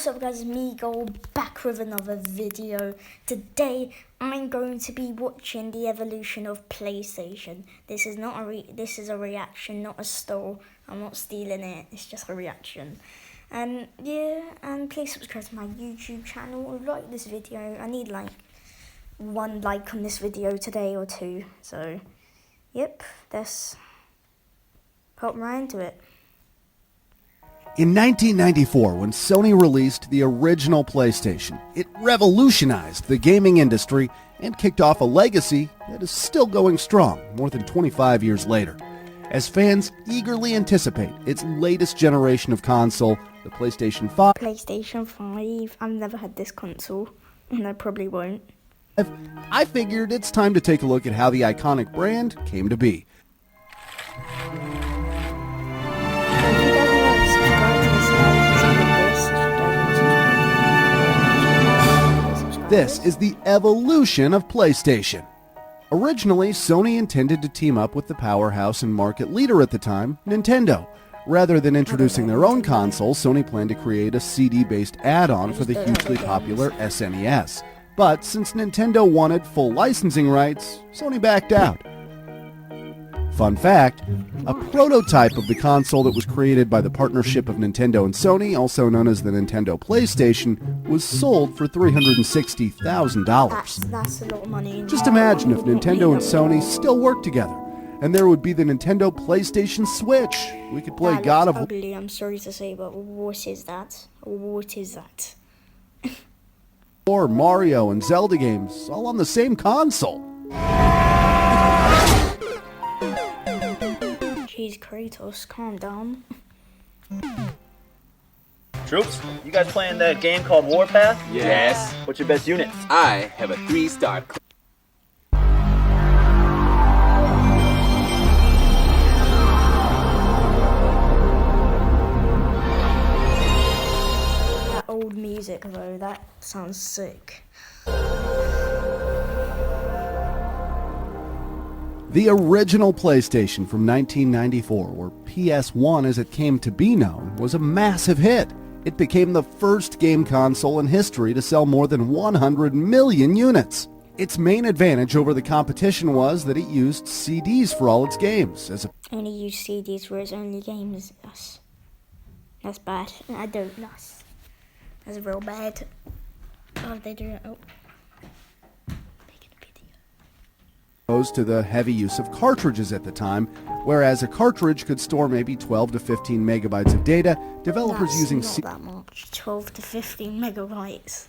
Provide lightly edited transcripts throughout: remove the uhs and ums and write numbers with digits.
up guys, it's me back with another video. Today I'm going to be watching the evolution of PlayStation. This is not this is a reaction, not a stole. I'm not stealing it, it's just a reaction. And yeah, and please subscribe to my YouTube channel, like this video. I need like 1 like on this video today or 2. So yep, let's hop right into it. In 1994, when Sony released the original PlayStation, it revolutionized the gaming industry and kicked off a legacy that is still going strong more than 25 years later. As fans eagerly anticipate its latest generation of console, the PlayStation 5. PlayStation 5, I've never had this console, and I probably won't. I figured it's time to take a look at how the iconic brand came to be. This is the evolution of PlayStation. Originally, Sony intended to team up with the powerhouse and market leader at the time, Nintendo. Rather than introducing their own console, Sony planned to create a CD-based add-on for the hugely popular SNES. But since Nintendo wanted full licensing rights, Sony backed out. Fun fact, a prototype of the console that was created by the partnership of Nintendo and Sony, also known as the Nintendo PlayStation, was sold for $360,000. That's a lot of money. Just imagine if Nintendo and Sony still worked together, and there would be the Nintendo PlayStation Switch. We could play God of War. Ugly, I'm sorry to say, but what is that? What is that? Or Mario and Zelda games, all on the same console. Jeez, Kratos, calm down. Troops, you guys playing that game called Warpath? Yes. What's your best unit? I have a 3-star. That old music though, that sounds sick. The original PlayStation from 1994, or PS1 as it came to be known, was a massive hit. It became the first game console in history to sell more than 100 million units. Its main advantage over the competition was that it used CDs for all its games. Only use CDs for its only games. That's bad. I don't. That's real bad. Oh, they do it. Oh. Opposed to the heavy use of cartridges at the time, whereas a cartridge could store maybe 12 to 15 megabytes of data, developers That's using not that much. 12 to 15 megabytes.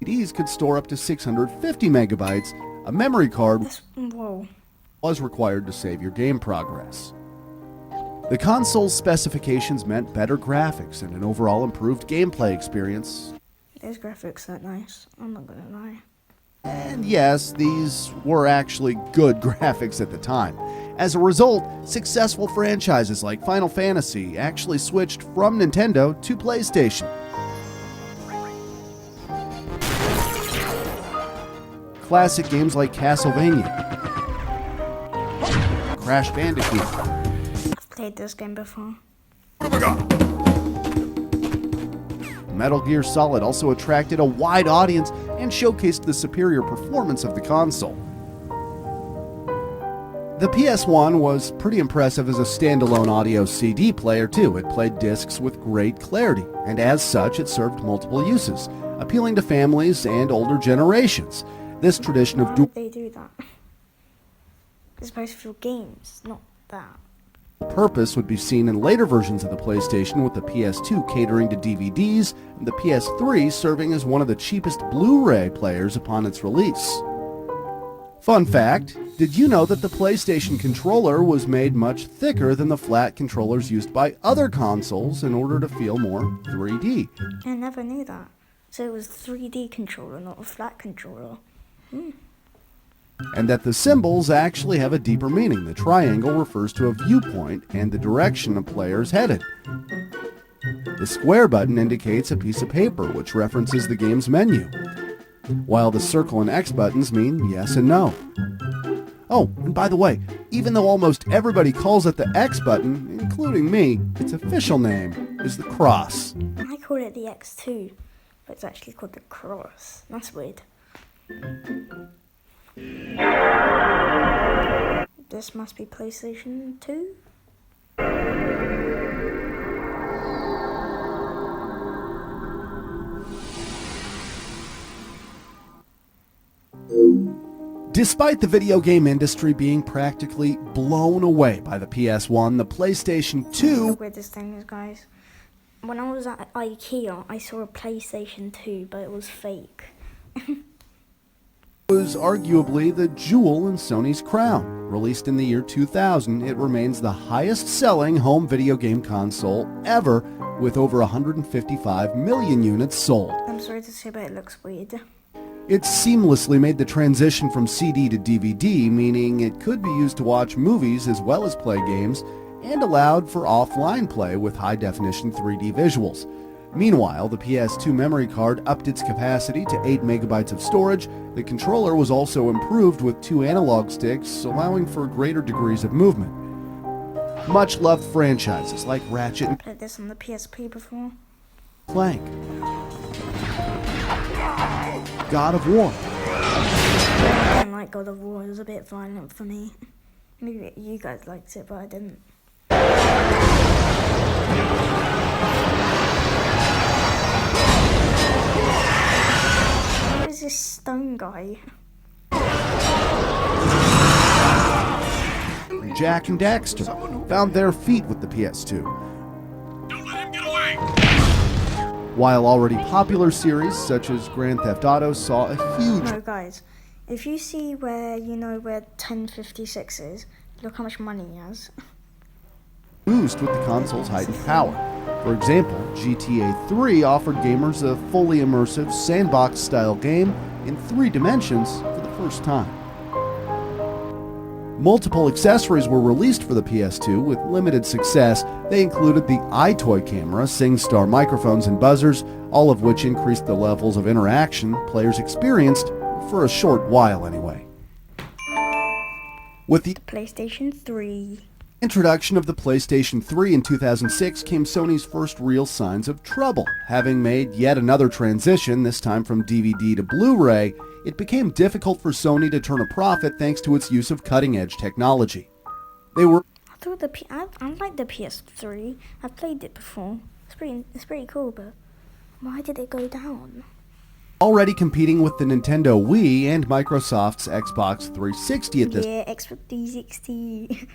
CDs could store up to 650 megabytes. A memory card was required to save your game progress. The console's specifications meant better graphics and an overall improved gameplay experience. Those graphics aren't nice, I'm not gonna lie. And yes, these were actually good graphics at the time. As a result, successful franchises like Final Fantasy actually switched from Nintendo to PlayStation. Classic games like Castlevania, Crash Bandicoot. I've played this game before. Metal Gear Solid also attracted a wide audience and showcased the superior performance of the console. The PS1 was pretty impressive as a standalone audio CD player too. It played discs with great clarity, and as such it served multiple uses, appealing to families and older generations. This tradition of Why would they do that? It's supposed to feel games, not that. Purpose would be seen in later versions of the PlayStation, with the PS2 catering to DVDs and the PS3 serving as one of the cheapest Blu-ray players upon its release. Fun fact, did you know that the PlayStation controller was made much thicker than the flat controllers used by other consoles in order to feel more 3D? I never knew that. So it was 3D controller, not a flat controller. And that the symbols actually have a deeper meaning. The triangle refers to a viewpoint and the direction a player is headed. The square button indicates a piece of paper, which references the game's menu, while the circle and X buttons mean yes and no. Oh, and by the way, even though almost everybody calls it the X button, including me, its official name is the Cross. I call it the X2, but it's actually called the Cross. That's weird. This must be PlayStation 2? Despite the video game industry being practically blown away by the PS1, the PlayStation 2... The weirdest thing is, guys, when I was at IKEA, I saw a PlayStation 2, but it was fake. was arguably the jewel in Sony's crown. Released in the year 2000, it remains the highest-selling home video game console ever, with over 155 million units sold. I'm sorry to say, but it looks weird. It seamlessly made the transition from CD to DVD, meaning it could be used to watch movies as well as play games, and allowed for offline play with high-definition 3D visuals. Meanwhile, the PS2 memory card upped its capacity to 8 megabytes of storage. The controller was also improved with 2 analog sticks, allowing for greater degrees of movement. Much-loved franchises like Ratchet and Played this on the PSP before. Clank, God of War, I didn't like God of War, it was a bit violent for me. Maybe you guys liked it, but I didn't. Who is this stone guy? Jack and Daxter found their feet with the PS2. Don't let him get away! While already popular series such as Grand Theft Auto saw a huge No, guys, if you see where, you know, where 1056 is, look how much money he has. boost with the console's heightened power. For example, GTA 3 offered gamers a fully immersive sandbox-style game in 3 dimensions for the first time. Multiple accessories were released for the PS2 with limited success. They included the iToy camera, SingStar microphones and buzzers, all of which increased the levels of interaction players experienced, for a short while anyway. With the PlayStation 3. introduction of the PlayStation 3 in 2006 came Sony's first real signs of trouble. Having made yet another transition, this time from DVD to Blu-ray, it became difficult for Sony to turn a profit thanks to its use of cutting-edge technology. They were I thought I like the PS3. I've played it before. It's pretty cool, but why did it go down? already competing with the Nintendo Wii and Microsoft's Xbox 360 at this Yeah, Xbox 360.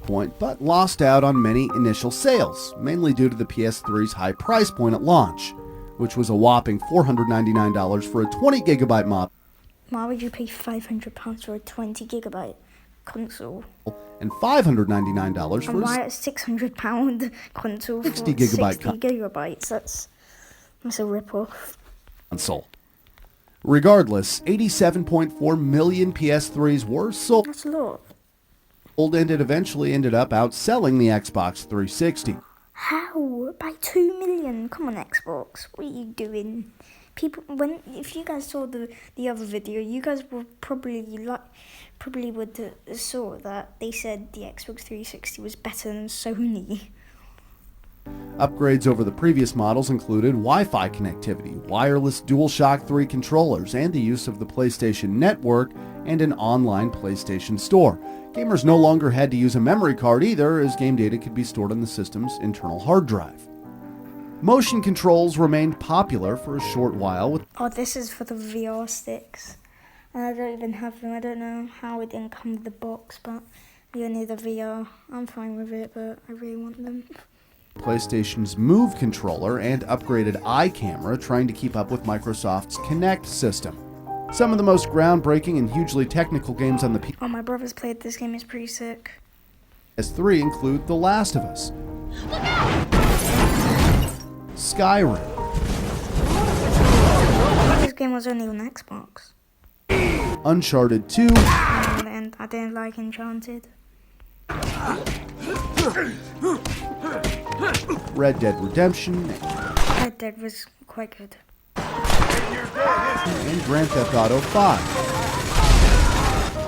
point, but lost out on many initial sales, mainly due to the PS3's high price point at launch, which was a whopping $499 for a 20-gigabyte mod Why would you pay £500 for a 20 gigabyte console? and $599 for And a why a £600 console for 60 gigabyte 60 gigabytes? That's a rip-off. console. Regardless, 87.4 million PS3s were sold, That's a lot. and it eventually ended up outselling the Xbox 360. How? By 2 million? Come on, Xbox. What are you doing? If you guys saw the other video, you guys would probably would saw that they said the Xbox 360 was better than Sony. Upgrades over the previous models included Wi-Fi connectivity, wireless DualShock 3 controllers, and the use of the PlayStation Network and an online PlayStation Store. Gamers no longer had to use a memory card either, as game data could be stored on the system's internal hard drive. Motion controls remained popular for a short while, with Oh, this is for the VR sticks. And I don't even have them. I don't know how it didn't come with the box, but you need the VR. I'm fine with it, but I really want them. PlayStation's Move controller and upgraded eye camera, trying to keep up with Microsoft's Kinect system. Some of the most groundbreaking and hugely technical games on the Oh, my brother's played this game. It's pretty sick. PS3 include The Last of Us, Skyrim, This game was only on Xbox. Uncharted 2, And I didn't like Enchanted. Red Dead Redemption, Red Dead was quite good. and Grand Theft Auto 5.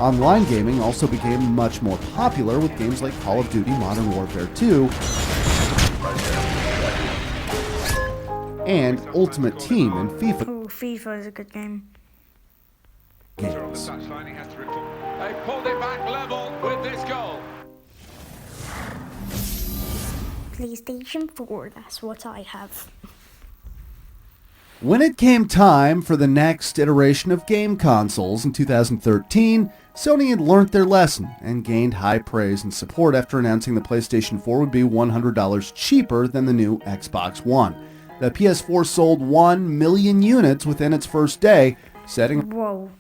Online gaming also became much more popular with games like Call of Duty Modern Warfare 2 and Ultimate Team in FIFA Oh, FIFA is a good game. games. They pulled it back level with this goal. PlayStation 4, that's what I have. When it came time for the next iteration of game consoles in 2013, Sony had learnt their lesson and gained high praise and support after announcing the PlayStation 4 would be $100 cheaper than the new Xbox One. The PS4 sold 1 million units within its first day, setting Whoa,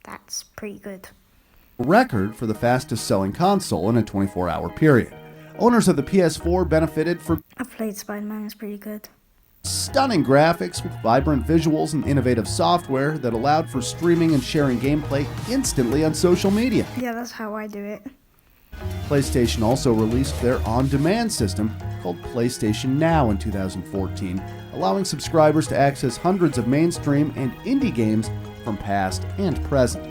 that's pretty good. a record for the fastest selling console in a 24-hour period. Owners of the PS4 benefited from I've played Spider-Man, it's pretty good. stunning graphics with vibrant visuals and innovative software that allowed for streaming and sharing gameplay instantly on social media. Yeah, that's how I do it. PlayStation also released their on-demand system called PlayStation Now in 2014, allowing subscribers to access hundreds of mainstream and indie games from past and present.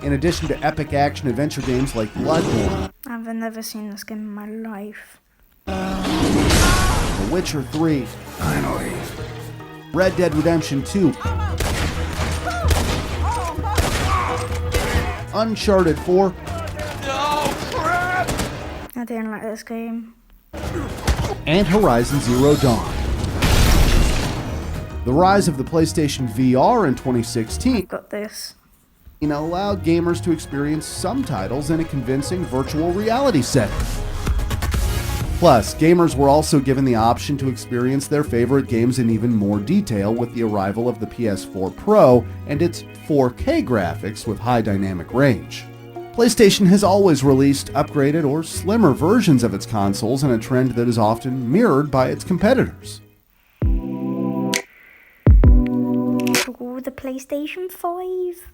In addition to epic action-adventure games like Bloodborne, I've never seen this game in my life. The Witcher 3, finally, Red Dead Redemption 2, Uncharted 4, I didn't like this game. and Horizon Zero Dawn. The rise of the PlayStation VR in 2016 Got this. allowed gamers to experience some titles in a convincing virtual reality setting. Plus, gamers were also given the option to experience their favorite games in even more detail with the arrival of the PS4 Pro and its 4K graphics with high dynamic range. PlayStation has always released upgraded or slimmer versions of its consoles in a trend that is often mirrored by its competitors. Oh, the PlayStation 5.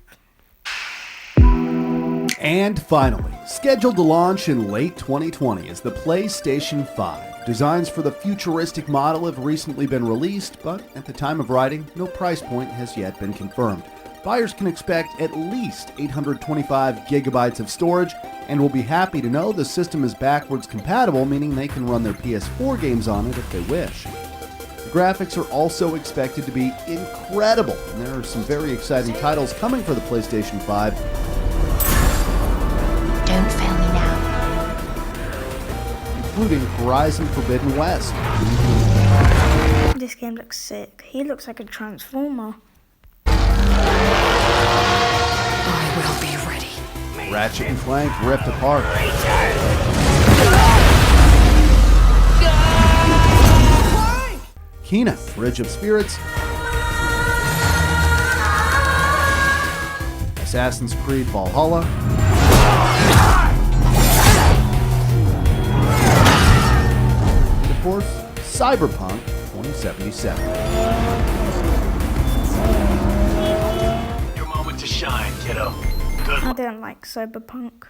And finally, scheduled to launch in late 2020 is the PlayStation 5. Designs for the futuristic model have recently been released, but at the time of writing, no price point has yet been confirmed. Buyers can expect at least 825 gigabytes of storage and will be happy to know the system is backwards compatible, meaning they can run their PS4 games on it if they wish. The graphics are also expected to be incredible, and there are some very exciting titles coming for the PlayStation 5. Don't fail me now. Including Horizon Forbidden West, This game looks sick. He looks like a transformer. I will be ready. Ratchet and Clank Ripped Apart, Kena, Bridge of Spirits, Assassin's Creed Valhalla, and of course, Cyberpunk 2077. Your moment to shine, kiddo. Good I don't like Cyberpunk.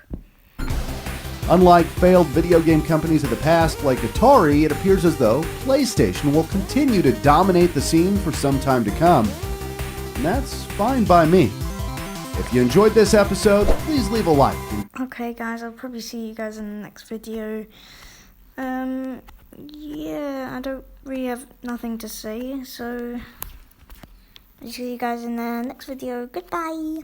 Unlike failed video game companies of the past like Atari, it appears as though PlayStation will continue to dominate the scene for some time to come. And that's fine by me. If you enjoyed this episode, please leave a like. Okay, guys, I'll probably see you guys in the next video. Yeah, I don't really have nothing to say, so I'll see you guys in the next video. Goodbye.